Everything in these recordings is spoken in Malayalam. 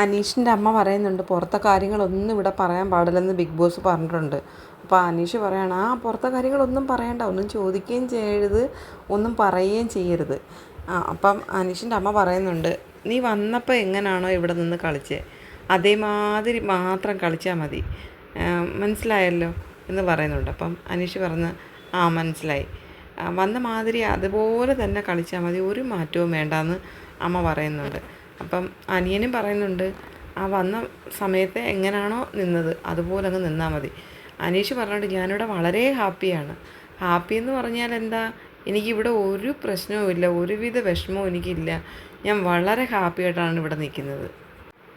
അനീഷിൻ്റെ അമ്മ പറയുന്നുണ്ട് പുറത്തെ കാര്യങ്ങളൊന്നും ഇവിടെ പറയാൻ പാടില്ലെന്ന് ബിഗ് ബോസ് പറഞ്ഞിട്ടുണ്ട്. അപ്പോൾ അനീഷ് പറയാണ് പുറത്തെ കാര്യങ്ങളൊന്നും പറയണ്ട, ഒന്നും ചോദിക്കുകയും ചെയ്യരുത്, ഒന്നും പറയുകയും ചെയ്യരുത്. അപ്പം അനീഷിൻ്റെ അമ്മ പറയുന്നുണ്ട്, നീ വന്നപ്പോൾ എങ്ങനെയാണോ ഇവിടെ നിന്ന് കളിച്ചേ അതേമാതിരി മാത്രം കളിച്ചാൽ മതി, മനസ്സിലായല്ലോ എന്ന് പറയുന്നുണ്ട്. അപ്പം അനീഷ് പറഞ്ഞ് മനസ്സിലായി, വന്ന മാതിരി അതുപോലെ തന്നെ കളിച്ചാൽ മതി, ഒരു മാറ്റവും വേണ്ടാന്ന് അമ്മ പറയുന്നുണ്ട്. അപ്പം അനിയനും പറയുന്നുണ്ട്, വന്ന സമയത്ത് എങ്ങനെയാണോ നിന്നത് അതുപോലെ അങ്ങ് നിന്നാൽ മതി. അനീഷ് പറഞ്ഞിട്ട് ഞാനിവിടെ വളരെ ഹാപ്പിയാണ്. ഹാപ്പി എന്ന് പറഞ്ഞാൽ എന്താ, എനിക്കിവിടെ ഒരു പ്രശ്നവുമില്ല, ഒരുവിധ വിഷമവും എനിക്കില്ല, ഞാൻ വളരെ ഹാപ്പിയായിട്ടാണ് ഇവിടെ നിൽക്കുന്നത്.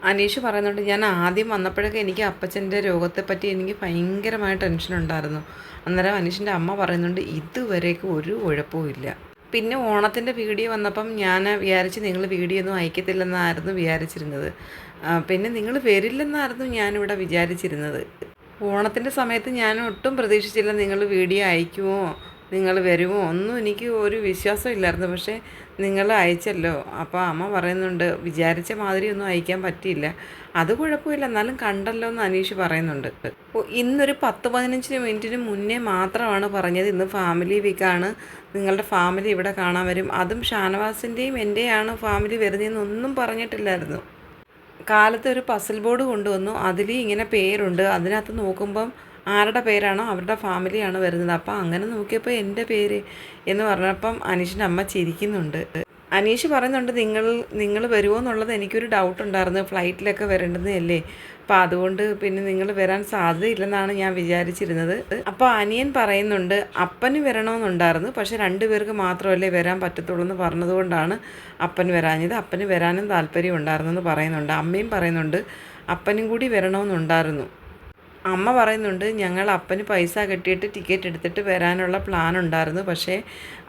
അനീഷ് പറയുന്നുണ്ട്, ഞാൻ ആദ്യം വന്നപ്പോഴൊക്കെ എനിക്ക് അപ്പച്ചൻ്റെ രോഗത്തെപ്പറ്റി എനിക്ക് ഭയങ്കരമായ ടെൻഷനുണ്ടായിരുന്നു. അന്നേരം അനീഷിൻ്റെ അമ്മ പറയുന്നുണ്ട്, ഇതുവരേക്കും ഒരു കുഴപ്പവും ഇല്ല. പിന്നെ ഓണത്തിൻ്റെ വീഡിയോ വന്നപ്പം ഞാൻ വിചാരിച്ച് നിങ്ങൾ വീഡിയോ ഒന്നും അയക്കത്തില്ലെന്നായിരുന്നു വിചാരിച്ചിരുന്നത്. പിന്നെ നിങ്ങൾ വരില്ലെന്നായിരുന്നു ഞാനിവിടെ വിചാരിച്ചിരുന്നത്. ഓണത്തിൻ്റെ സമയത്ത് ഞാൻ ഒട്ടും പ്രതീക്ഷിച്ചില്ല നിങ്ങൾ വീഡിയോ അയക്കുമോ, നിങ്ങൾ വരുമോ ഒന്നും എനിക്ക് ഒരു വിശ്വാസമില്ലായിരുന്നു. പക്ഷേ നിങ്ങൾ അയച്ചല്ലോ. അപ്പോൾ അമ്മ പറയുന്നുണ്ട്, വിചാരിച്ച മാതിരി ഒന്നും അയക്കാൻ പറ്റിയില്ല, അത് കുഴപ്പമില്ല, എന്നാലും കണ്ടല്ലോ എന്ന് അനീഷ് പറയുന്നുണ്ട്. ഇന്നൊരു 10-15 മിനിറ്റിന് മുന്നേ മാത്രമാണ് പറഞ്ഞത് ഇന്ന് ഫാമിലി വീക്കാണ്, നിങ്ങളുടെ ഫാമിലി ഇവിടെ കാണാൻ വരും, അതും ഷാനവാസിൻ്റെയും എൻ്റെയാണ് ഫാമിലി വരുന്നതെന്നൊന്നും പറഞ്ഞിട്ടില്ലായിരുന്നു. കാലത്ത് ഒരു പസിൽ ബോർഡ് കൊണ്ടുവന്നു, അതിൽ ഇങ്ങനെ പേരുണ്ട്, അതിനകത്ത് നോക്കുമ്പം ആരുടെ പേരാണോ അവരുടെ ഫാമിലിയാണ് വരുന്നത്. അപ്പം അങ്ങനെ നോക്കിയപ്പോൾ എൻ്റെ പേര് എന്ന് പറഞ്ഞപ്പം അനീഷിൻ്റെ അമ്മ ചിരിക്കുന്നുണ്ട്. അനീഷ് പറയുന്നുണ്ട്, നിങ്ങൾ വരുമോ എന്നുള്ളത് എനിക്കൊരു ഡൗട്ട് ഉണ്ടായിരുന്നു, ഫ്ലൈറ്റിലൊക്കെ വരേണ്ടതല്ലേ, അപ്പോൾ അതുകൊണ്ട് പിന്നെ നിങ്ങൾ വരാൻ സാധ്യതയില്ലെന്നാണ് ഞാൻ വിചാരിച്ചിരുന്നത്. അപ്പോൾ അനിയൻ പറയുന്നുണ്ട്, അപ്പന് വരണമെന്നുണ്ടായിരുന്നു, പക്ഷേ 2 പേർക്ക് മാത്രമല്ലേ വരാൻ പറ്റത്തുള്ളൂ എന്ന് പറഞ്ഞതുകൊണ്ടാണ് അപ്പൻ വരാഞ്ഞത്, അപ്പന് വരാനും താല്പര്യം ഉണ്ടായിരുന്നെന്ന് പറയുന്നുണ്ട്. അമ്മയും പറയുന്നുണ്ട്, അപ്പനും കൂടി വരണമെന്നുണ്ടായിരുന്നു. അമ്മ പറയുന്നുണ്ട്, ഞങ്ങൾ അപ്പന് പൈസ കെട്ടിയിട്ട് ടിക്കറ്റ് എടുത്തിട്ട് വരാനുള്ള പ്ലാൻ ഉണ്ടായിരുന്നു, പക്ഷേ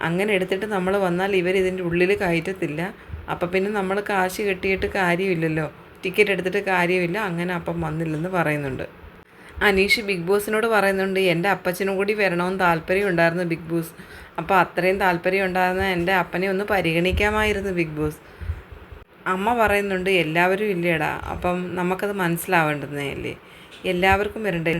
അങ്ങനെ എടുത്തിട്ട് നമ്മൾ വന്നാൽ ഇതിൻ്റെ ഉള്ളിൽ കയറ്റത്തില്ല, അപ്പം പിന്നെ നമ്മൾ കാശ് കെട്ടിയിട്ട് കാര്യമില്ലല്ലോ, ടിക്കറ്റ് എടുത്തിട്ട് കാര്യമില്ല, അങ്ങനെ അപ്പം വന്നില്ലെന്ന് പറയുന്നുണ്ട്. അനീഷ് ബിഗ് ബോസിനോട് പറയുന്നുണ്ട്, എൻ്റെ അപ്പച്ചനും കൂടി വരണമെന്ന് താല്പര്യം ഉണ്ടായിരുന്നു ബിഗ് ബോസ്, അപ്പോൾ അത്രയും താല്പര്യം ഉണ്ടായിരുന്ന എൻ്റെ അപ്പനെ ഒന്ന് പരിഗണിക്കാമായിരുന്നു ബിഗ് ബോസ്. അമ്മ പറയുന്നുണ്ട്, എല്ലാവരും ഇല്ലേടാ, അപ്പം നമുക്കത് മനസ്സിലാവേണ്ടതല്ലേ, എല്ലാവർക്കും വരണ്ടേ.